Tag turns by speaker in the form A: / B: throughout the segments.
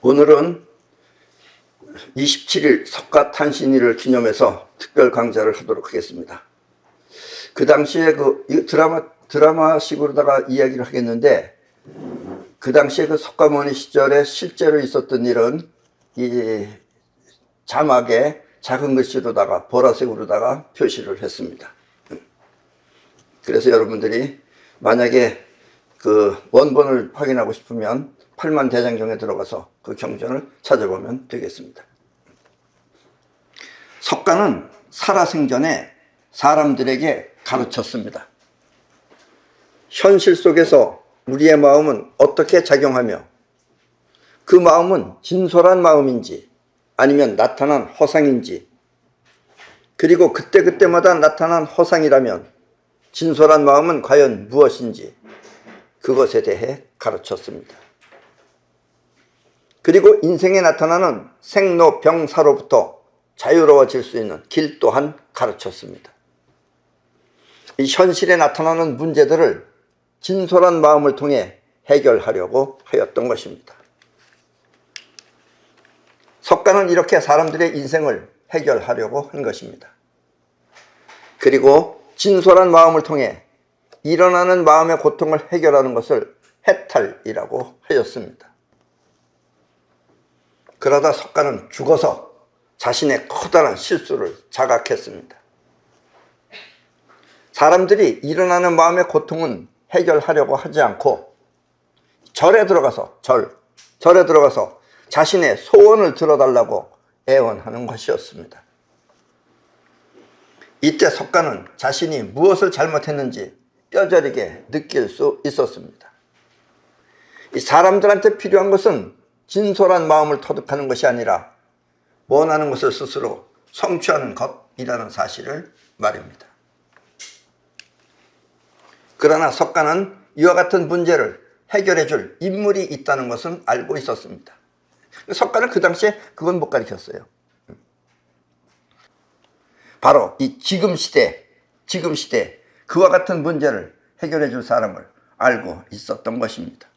A: 오늘은 27일 석가탄신일을 기념해서 특별 강좌를 하도록 하겠습니다. 그 당시에 드라마식으로다가 이야기를 하겠는데, 그 당시에 석가모니 시절에 실제로 있었던 일은 이 자막에 작은 글씨로다가 보라색으로다가 표시를 했습니다. 그래서 여러분들이 만약에 그 원본을 확인하고 싶으면 팔만대장경에 들어가서 그 경전을 찾아보면 되겠습니다. 석가는 살아생전에 사람들에게 가르쳤습니다. 현실 속에서 우리의 마음은 어떻게 작용하며 그 마음은 진솔한 마음인지 아니면 나타난 허상인지, 그리고 그때그때마다 나타난 허상이라면 진솔한 마음은 과연 무엇인지, 그것에 대해 가르쳤습니다. 그리고 인생에 나타나는 생로병사로부터 자유로워질 수 있는 길 또한 가르쳤습니다. 이 현실에 나타나는 문제들을 진솔한 마음을 통해 해결하려고 하였던 것입니다. 석가는 이렇게 사람들의 인생을 해결하려고 한 것입니다. 그리고 진솔한 마음을 통해 일어나는 마음의 고통을 해결하는 것을 해탈이라고 하였습니다. 그러다 석가는 죽어서 자신의 커다란 실수를 자각했습니다. 사람들이 일어나는 마음의 고통은 해결하려고 하지 않고 절에 들어가서 자신의 소원을 들어달라고 애원하는 것이었습니다. 이때 석가는 자신이 무엇을 잘못했는지 뼈저리게 느낄 수 있었습니다. 이 사람들한테 필요한 것은 진솔한 마음을 터득하는 것이 아니라 원하는 것을 스스로 성취하는 것이라는 사실을 말입니다. 그러나 석가는 이와 같은 문제를 해결해 줄 인물이 있다는 것은 알고 있었습니다. 석가는 그 당시에 그건 못 가르쳤어요. 바로 이 지금 시대 그와 같은 문제를 해결해 줄 사람을 알고 있었던 것입니다.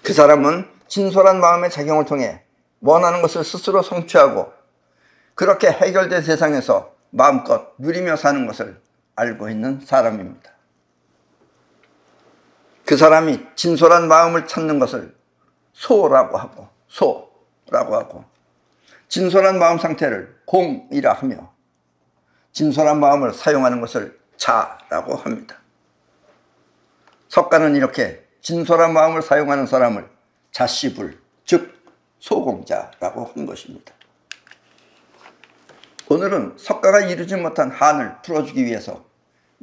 A: 그 사람은 진솔한 마음의 작용을 통해 원하는 것을 스스로 성취하고 그렇게 해결된 세상에서 마음껏 누리며 사는 것을 알고 있는 사람입니다. 그 사람이 진솔한 마음을 찾는 것을 소라고 하고 진솔한 마음 상태를 공이라 하며 진솔한 마음을 사용하는 것을 자라고 합니다. 석가는 이렇게 진솔한 마음을 사용하는 사람을 자시불, 즉 소공자라고 한 것입니다. 오늘은 석가가 이루지 못한 한을 풀어주기 위해서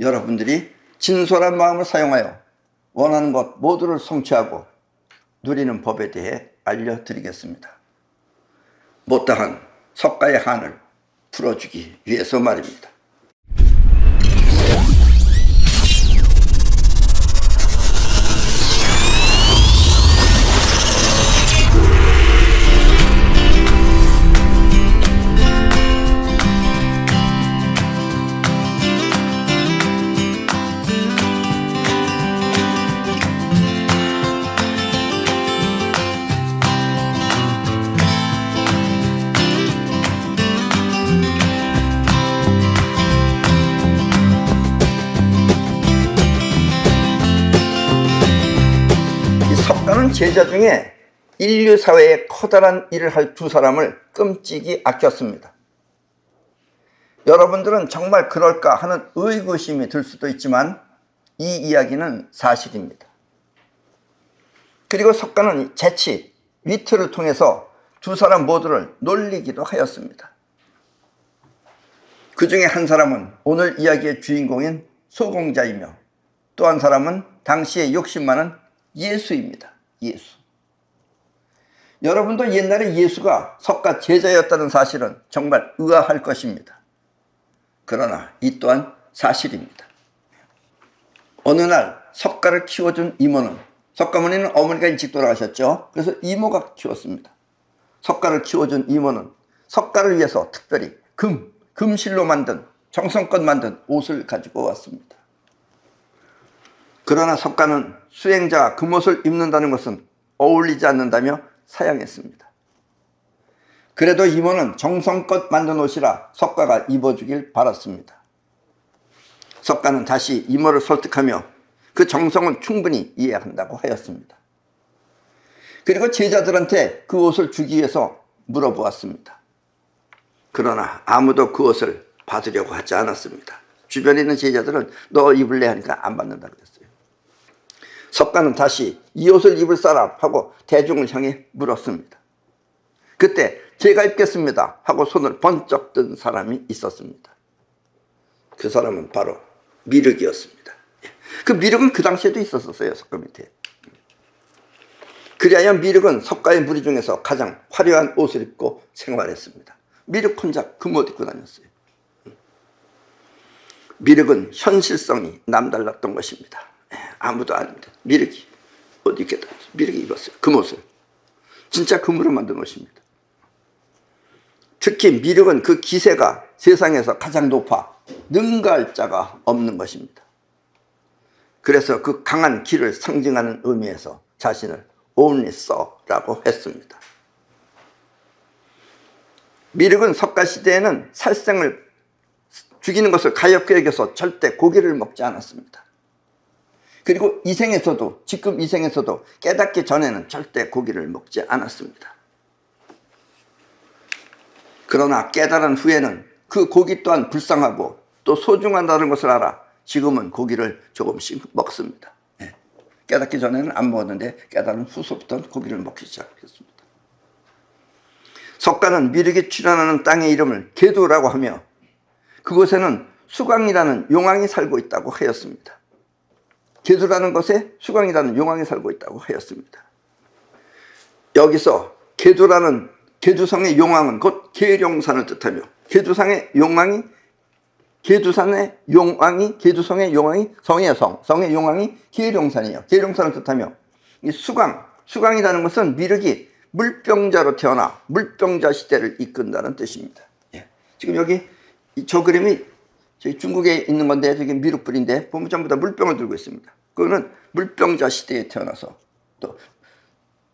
A: 여러분들이 진솔한 마음을 사용하여 원하는 것 모두를 성취하고 누리는 법에 대해 알려드리겠습니다. 못다한 석가의 한을 풀어주기 위해서 말입니다. 제자 중에 인류 사회에 커다란 일을 할 두 사람을 끔찍이 아꼈습니다. 여러분들은 정말 그럴까 하는 의구심이 들 수도 있지만 이 이야기는 사실입니다. 그리고 석가는 재치, 위트를 통해서 두 사람 모두를 놀리기도 하였습니다. 그 중에 한 사람은 오늘 이야기의 주인공인 소공자이며 또 한 사람은 당시에 욕심 많은 예수입니다. 예수. 여러분도 옛날에 예수가 석가 제자였다는 사실은 정말 의아할 것입니다. 그러나 이 또한 사실입니다. 어느 날 석가를 키워준 이모는, 석가모니는 어머니가 일찍 돌아가셨죠. 그래서 이모가 키웠습니다. 석가를 키워준 이모는 석가를 위해서 특별히 금실로 만든, 정성껏 만든 옷을 가지고 왔습니다. 그러나 석가는 수행자가 금옷을 입는다는 것은 어울리지 않는다며 사양했습니다. 그래도 이모는 정성껏 만든 옷이라 석가가 입어주길 바랐습니다. 석가는 다시 이모를 설득하며 그 정성은 충분히 이해한다고 하였습니다. 그리고 제자들한테 그 옷을 주기 위해서 물어보았습니다. 그러나 아무도 그 옷을 받으려고 하지 않았습니다. 주변에 있는 제자들은 너 입을래 하니까 안 받는다 그랬어요. 석가는 다시 이 옷을 입을 사람 하고 대중을 향해 물었습니다. 그때 제가 입겠습니다 하고 손을 번쩍 든 사람이 있었습니다. 그 사람은 바로 미륵이었습니다. 그 미륵은 그 당시에도 있었어요. 석가 밑에. 그리하여 미륵은 석가의 무리 중에서 가장 화려한 옷을 입고 생활했습니다. 미륵 혼자 그 옷 입고 다녔어요. 미륵은 현실성이 남달랐던 것입니다. 아무도 아닙니다. 미륵이 옷 입겠다. 미륵이 입었어요. 금옷을. 진짜 금으로 만든 옷입니다. 특히 미륵은 그 기세가 세상에서 가장 높아 능가할 자가 없는 것입니다. 그래서 그 강한 기를 상징하는 의미에서 자신을 only so라고 했습니다. 미륵은 석가 시대에는 살생을 죽이는 것을 가엾게 여겨서 절대 고기를 먹지 않았습니다. 그리고 이생에서도, 지금 이생에서도 깨닫기 전에는 절대 고기를 먹지 않았습니다. 그러나 깨달은 후에는 그 고기 또한 불쌍하고 또 소중하다는 것을 알아 지금은 고기를 조금씩 먹습니다. 깨닫기 전에는 안 먹었는데 깨달은 후서부터 고기를 먹기 시작했습니다. 석가는 미륵이 출현하는 땅의 이름을 계두라고 하며 그곳에는 수광이라는 용왕이 살고 있다고 하였습니다. 계두라는 것에 수광이라는 용왕이 살고 있다고 하였습니다. 여기서 계두라는 계두성의 용왕은 곧 계룡산을 뜻하며 계두성의 용왕이 계두성의 용왕이 성의 용왕이 계룡산이에요. 계룡산을 뜻하며 이 수광이라는 것은 미륵이 물병자로 태어나 물병자 시대를 이끈다는 뜻입니다. 지금 여기 저 그림이 저기 중국에 있는 건데 저기 미륵불인데 보면 전부 다 물병을 들고 있습니다. 그거는 물병자 시대에 태어나서 또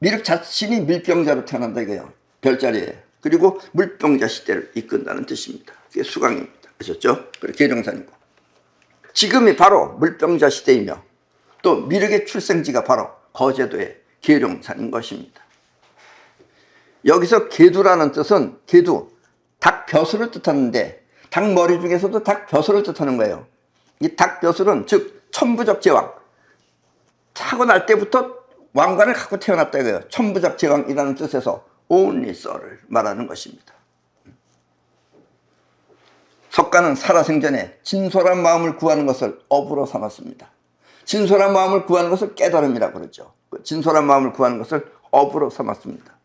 A: 미륵 자신이 물병자로 태어난다 이거예요. 별자리예요. 그리고 물병자 시대를 이끈다는 뜻입니다. 그게 수광입니다. 아셨죠? 그리고 계룡산이고 지금이 바로 물병자 시대이며 또 미륵의 출생지가 바로 거제도의 계룡산인 것입니다. 여기서 계두라는 뜻은 계두, 닭벼슬을 뜻하는데 닭머리 중에서도 닭벼슬을 뜻하는 거예요. 이 닭벼슬은 즉 천부적 제왕, 타고날 때부터 왕관을 갖고 태어났다 이거예요. 천부적 제왕이라는 뜻에서 only so를 말하는 것입니다. 석가는 살아생전에 진솔한 마음을 구하는 것을 업으로 삼았습니다. 진솔한 마음을 구하는 것을 깨달음이라고 그러죠. 진솔한 마음을 구하는 것을 업으로 삼았습니다.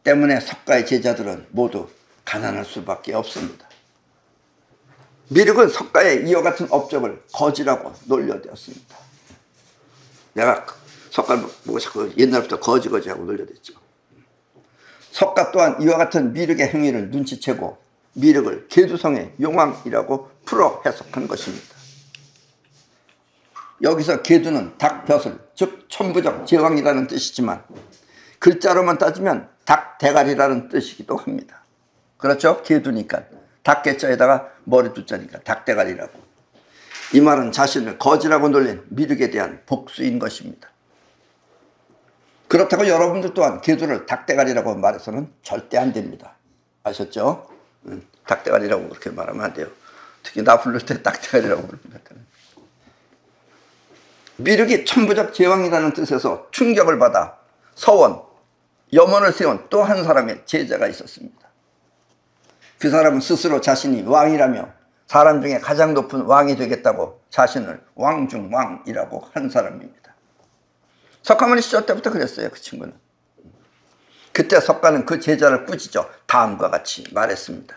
A: 때문에 석가의 제자들은 모두 가난할 수밖에 없습니다. 미륵은 석가의 이와 같은 업적을 거지라고 놀려대었습니다. 내가 석가를 보고 자꾸 옛날부터 거지하고 놀려댔죠. 석가 또한 이와 같은 미륵의 행위를 눈치채고 미륵을 계두성의 용왕이라고 풀어 해석한 것입니다. 여기서 계두는 닭벼슬, 즉 천부적 제왕이라는 뜻이지만 글자로만 따지면 닭대가리라는 뜻이기도 합니다. 그렇죠? 계두니까 닭개자에다가 머리 두자니까 닭대가리라고. 이 말은 자신을 거지라고 놀린 미륵에 대한 복수인 것입니다. 그렇다고 여러분들 또한 계두를 닭대가리라고 말해서는 절대 안 됩니다. 아셨죠? 닭대가리라고 그렇게 말하면 안 돼요. 특히 나 부를 때 닭대가리라고 부릅니다. 미륵이 천부적 제왕이라는 뜻에서 충격을 받아 서원, 염원을 세운 또 한 사람의 제자가 있었습니다. 그 사람은 스스로 자신이 왕이라며 사람 중에 가장 높은 왕이 되겠다고 자신을 왕중왕이라고 한 사람입니다. 석가모니 시절 때부터 그랬어요. 그 친구는. 그때 석가는 그 제자를 꾸짖어 다음과 같이 말했습니다.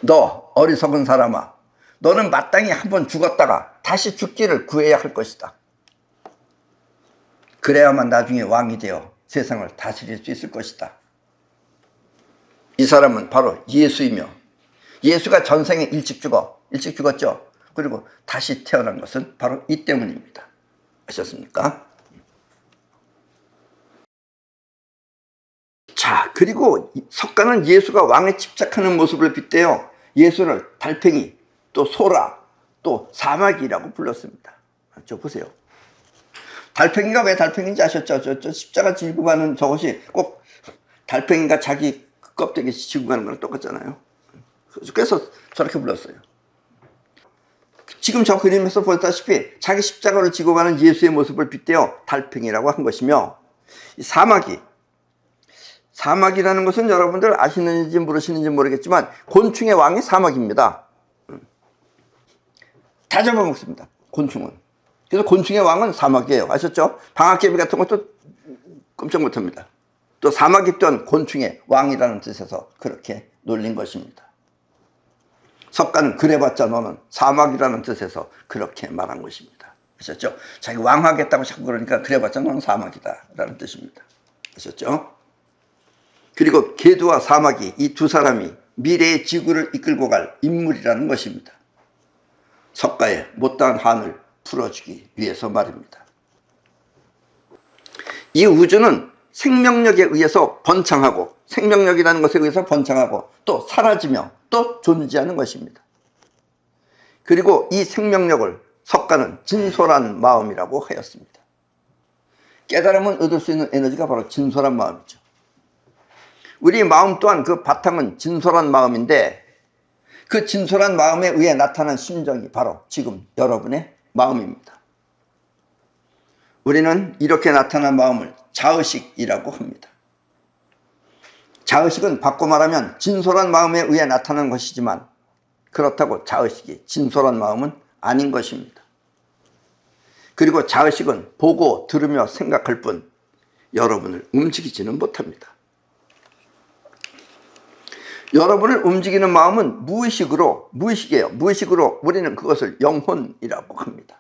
A: 너 어리석은 사람아, 너는 마땅히 한번 죽었다가 다시 죽기를 구해야 할 것이다. 그래야만 나중에 왕이 되어 세상을 다스릴 수 있을 것이다. 이 사람은 바로 예수이며 예수가 전생에 일찍 죽었죠. 그리고 다시 태어난 것은 바로 이 때문입니다. 아셨습니까? 그리고 석가는 예수가 왕에 집착하는 모습을 빗대어 예수를 달팽이, 또 소라, 또 사마귀라고 불렀습니다. 저 보세요. 달팽이가 왜 달팽이인지 아셨죠? 저 십자가 지고 가는 저것이 꼭 달팽이가 자기 껍데기 지고 가는 거랑 똑같잖아요. 그래서 저렇게 불렀어요. 지금 저 그림에서 보다시피 자기 십자가를 지고 가는 예수의 모습을 빗대어 달팽이라고 한 것이며, 사마귀라는 것은 여러분들 아시는지 모르시는지 모르겠지만 곤충의 왕이 사마귀입니다. 다 잡아먹습니다, 곤충은. 그래서 곤충의 왕은 사마귀예요. 아셨죠? 방아깨비 같은 것도 꼼짝 못합니다. 또 사마귀 또한 곤충의 왕이라는 뜻에서 그렇게 놀린 것입니다. 석가는 그래봤자 너는 사마귀라는 뜻에서 그렇게 말한 것입니다. 아셨죠? 자기 왕하겠다고 자꾸 그러니까 그래봤자 너는 사마귀다 라는 뜻입니다. 아셨죠? 그리고 개두와 사마귀, 이 두 사람이 미래의 지구를 이끌고 갈 인물이라는 것입니다. 석가의 못다한 한을 풀어주기 위해서 말입니다. 이 우주는 생명력에 의해서 번창하고, 생명력이라는 것에 의해서 번창하고 또 사라지며 또 존재하는 것입니다. 그리고 이 생명력을 석가는 진솔한 마음이라고 하였습니다. 깨달음은 얻을 수 있는 에너지가 바로 진솔한 마음이죠. 우리 마음 또한 그 바탕은 진솔한 마음인데, 그 진솔한 마음에 의해 나타난 심정이 바로 지금 여러분의 마음입니다. 우리는 이렇게 나타난 마음을 자의식이라고 합니다. 자의식은 바꿔 말하면 진솔한 마음에 의해 나타나는 것이지만, 그렇다고 자의식이 진솔한 마음은 아닌 것입니다. 그리고 자의식은 보고 들으며 생각할 뿐 여러분을 움직이지는 못합니다. 여러분을 움직이는 마음은 무의식이에요. 무의식으로 우리는 그것을 영혼이라고 합니다.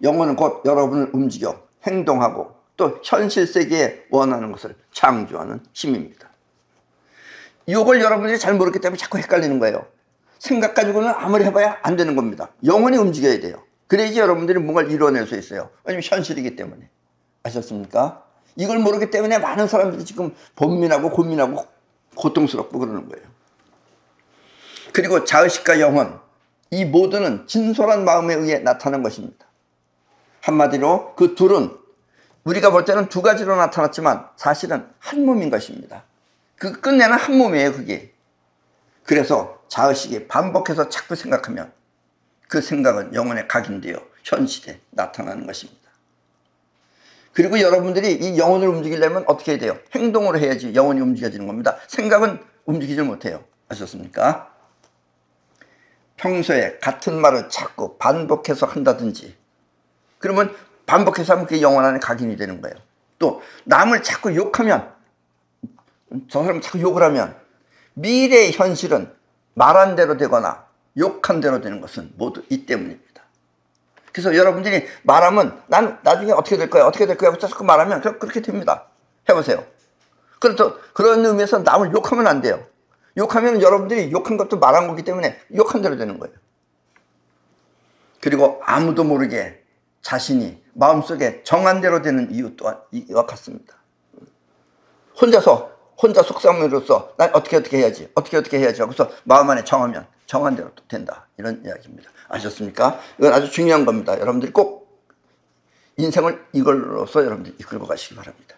A: 영혼은 곧 여러분을 움직여 행동하고 또 현실 세계에 원하는 것을 창조하는 힘입니다. 이걸 여러분들이 잘 모르기 때문에 자꾸 헷갈리는 거예요. 생각 가지고는 아무리 해봐야 안 되는 겁니다. 영혼이 움직여야 돼요. 그래야지 여러분들이 뭔가를 이뤄낼 수 있어요. 왜냐면 현실이기 때문에. 아셨습니까? 이걸 모르기 때문에 많은 사람들이 지금 번민하고 고민하고 고통스럽고 그러는 거예요. 그리고 자의식과 영혼, 이 모두는 진솔한 마음에 의해 나타난 것입니다. 한마디로 그 둘은 우리가 볼 때는 두 가지로 나타났지만 사실은 한 몸인 것입니다. 그 끝내는 한 몸이에요, 그게. 그래서 자의식이 반복해서 자꾸 생각하면 그 생각은 영혼에 각인되어 현실에 나타나는 것입니다. 그리고 여러분들이 이 영혼을 움직이려면 어떻게 해야 돼요? 행동으로 해야지 영혼이 움직여지는 겁니다. 생각은 움직이지 못해요. 아셨습니까? 평소에 같은 말을 자꾸 반복해서 한다든지, 그러면 반복해서 하면 그게 영혼 안에 각인이 되는 거예요. 또 남을 자꾸 욕하면, 저 사람 자꾸 욕을 하면 미래의 현실은 말한 대로 되거나 욕한 대로 되는 것은 모두 이 때문입니다. 그래서 여러분들이 말하면 난 나중에 어떻게 될 거야 하고 자꾸 말하면 그렇게 됩니다. 해보세요. 그런 의미에서 남을 욕하면 안 돼요. 욕하면 여러분들이 욕한 것도 말한 거기 때문에 욕한 대로 되는 거예요. 그리고 아무도 모르게 자신이 마음속에 정한 대로 되는 이유 또한 이와 같습니다. 혼자 속삭임으로써 난 어떻게 해야지 하고서 마음 안에 정하면 정한 대로 또 된다, 이런 이야기입니다. 아셨습니까? 이건 아주 중요한 겁니다. 여러분들이 꼭 인생을 이걸로써 여러분들이 이끌고 가시기 바랍니다.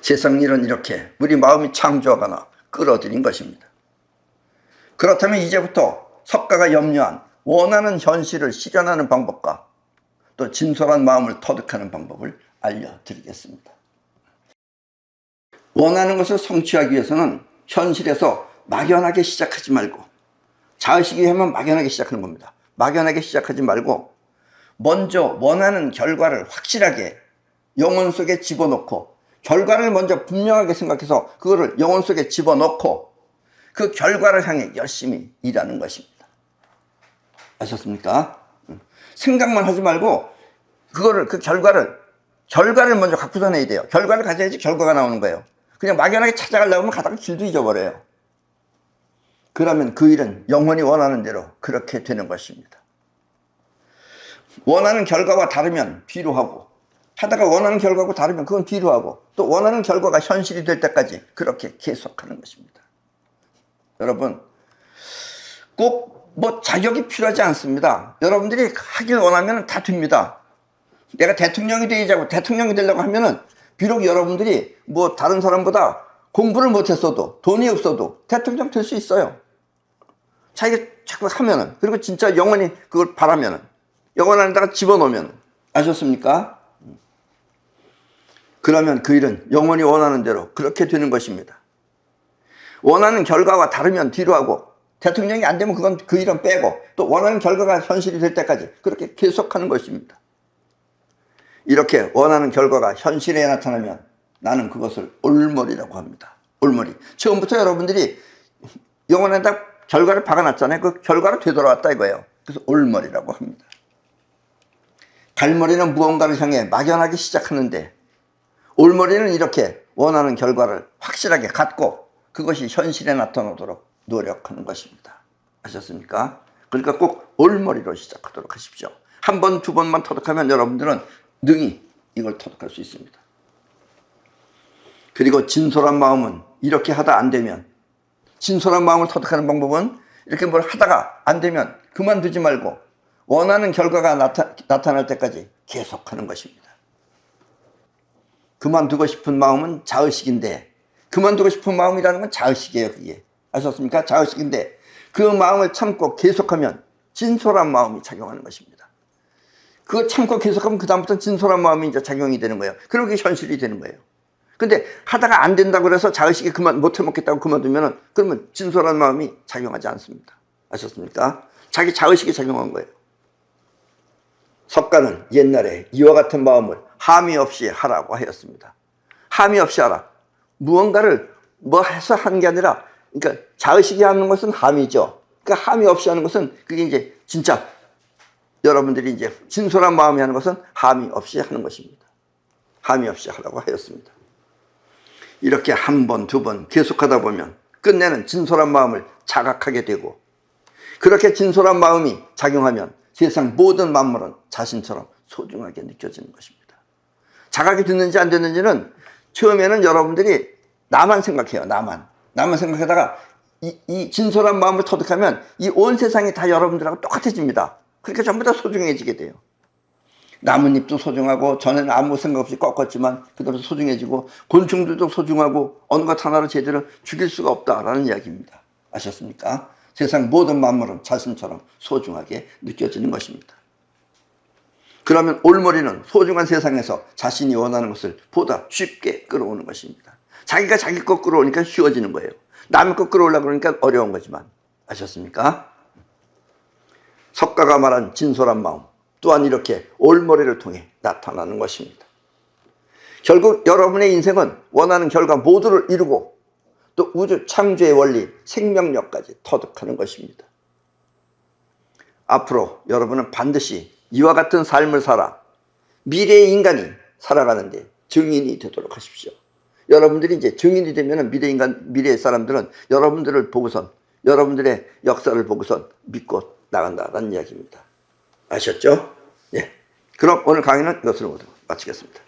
A: 세상 일은 이렇게 우리 마음이 창조하거나 끌어들인 것입니다. 그렇다면 이제부터 석가가 염려한 원하는 현실을 실현하는 방법과 또 진솔한 마음을 터득하는 방법을 알려드리겠습니다. 원하는 것을 성취하기 위해서는 현실에서 막연하게 시작하지 말고, 자의식이 하면 막연하게 시작하는 겁니다. 막연하게 시작하지 말고 먼저 원하는 결과를 확실하게 영혼 속에 집어넣고, 결과를 먼저 분명하게 생각해서 그거를 영혼 속에 집어넣고 그 결과를 향해 열심히 일하는 것입니다. 아셨습니까? 생각만 하지 말고 그 결과를 먼저 갖고 다녀야 돼요. 결과를 가져야지 결과가 나오는 거예요. 그냥 막연하게 찾아가려고 하면 가다가 길도 잊어버려요. 그러면 그 일은 영혼이 원하는 대로 그렇게 되는 것입니다. 원하는 결과와 다르면 비로하고 하다가 원하는 결과하고 다르면 그건 뒤로 하고 또 원하는 결과가 현실이 될 때까지 그렇게 계속하는 것입니다. 여러분, 꼭 뭐 자격이 필요하지 않습니다. 여러분들이 하길 원하면 다 됩니다. 내가 대통령이 되자고 대통령이 되려고 하면은 비록 여러분들이 뭐 다른 사람보다 공부를 못했어도 돈이 없어도 대통령 될 수 있어요. 자기가 자꾸 하면은, 그리고 진짜 영원히 그걸 바라면은, 영원 안에다가 집어넣으면, 아셨습니까? 그러면 그 일은 영원히 원하는 대로 그렇게 되는 것입니다. 원하는 결과와 다르면 뒤로 하고, 대통령이 안 되면 그건 그 일은 빼고, 또 원하는 결과가 현실이 될 때까지 그렇게 계속하는 것입니다. 이렇게 원하는 결과가 현실에 나타나면 나는 그것을 올머리라고 합니다. 올머리. 처음부터 여러분들이 영혼에다 결과를 박아놨잖아요. 그 결과로 되돌아왔다 이거예요. 그래서 올머리라고 합니다. 갈머리는 무언가를 향해 막연하게 시작하는데 올머리는 이렇게 원하는 결과를 확실하게 갖고 그것이 현실에 나타나도록 노력하는 것입니다. 아셨습니까? 그러니까 꼭 올머리로 시작하도록 하십시오. 한 번, 두 번만 터득하면 여러분들은 능히 이걸 터득할 수 있습니다. 그리고 진솔한 마음은 이렇게 하다 안 되면, 진솔한 마음을 터득하는 방법은 이렇게 뭘 하다가 안 되면 그만두지 말고 원하는 결과가 나타날 때까지 계속하는 것입니다. 그만두고 싶은 마음은 자의식인데, 그만두고 싶은 마음이라는 건 자의식이에요. 그게 아셨습니까? 자의식인데 그 마음을 참고 계속하면 진솔한 마음이 작용하는 것입니다. 그거 참고 계속하면 그 다음부터는 진솔한 마음이 이제 작용이 되는 거예요. 그리고 그게 현실이 되는 거예요. 근데 하다가 안 된다고 그래서 자의식이 그만 못 해먹겠다고 그만두면은 그러면 진솔한 마음이 작용하지 않습니다. 아셨습니까? 자기 자의식이 작용한 거예요. 석가는 옛날에 이와 같은 마음을 함이 없이 하라고 하였습니다. 함이 없이 하라. 무언가를 뭐 해서 하는 게 아니라, 그러니까 자의식이 하는 것은 함이죠. 그러니까 함이 없이 하는 것은 그게 이제 진짜 여러분들이 이제 진솔한 마음이 하는 것은 함이 없이 하는 것입니다. 함이 없이 하라고 하였습니다. 이렇게 한 번, 두 번 계속하다 보면 끝내는 진솔한 마음을 자각하게 되고, 그렇게 진솔한 마음이 작용하면 세상 모든 만물은 자신처럼 소중하게 느껴지는 것입니다. 자각이 됐는지 안 됐는지는 처음에는 여러분들이 나만 생각해요. 나만 생각하다가 이 진솔한 마음을 터득하면 이 온 세상이 다 여러분들하고 똑같아집니다. 그러니까 전부 다 소중해지게 돼요. 나뭇잎도 소중하고, 전에는 아무 생각 없이 꺾었지만 그 다음에 소중해지고, 곤충들도 소중하고, 어느 것 하나를 제대로 죽일 수가 없다라는 이야기입니다. 아셨습니까? 세상 모든 만물은 자신처럼 소중하게 느껴지는 것입니다. 그러면 올머리는 소중한 세상에서 자신이 원하는 것을 보다 쉽게 끌어오는 것입니다. 자기가 자기 것 끌어오니까 쉬워지는 거예요. 남의 것 끌어오려고 그러니까 어려운 거지만. 아셨습니까? 석가가 말한 진솔한 마음 또한 이렇게 올머리를 통해 나타나는 것입니다. 결국 여러분의 인생은 원하는 결과 모두를 이루고 또 우주 창조의 원리, 생명력까지 터득하는 것입니다. 앞으로 여러분은 반드시 이와 같은 삶을 살아 미래의 인간이 살아가는데 증인이 되도록 하십시오. 여러분들이 이제 증인이 되면 미래의 사람들은 여러분들을 보고선, 여러분들의 역사를 보고선 믿고 나간다라는 이야기입니다. 아셨죠? 네. 그럼 오늘 강의는 이것으로 모두 마치겠습니다.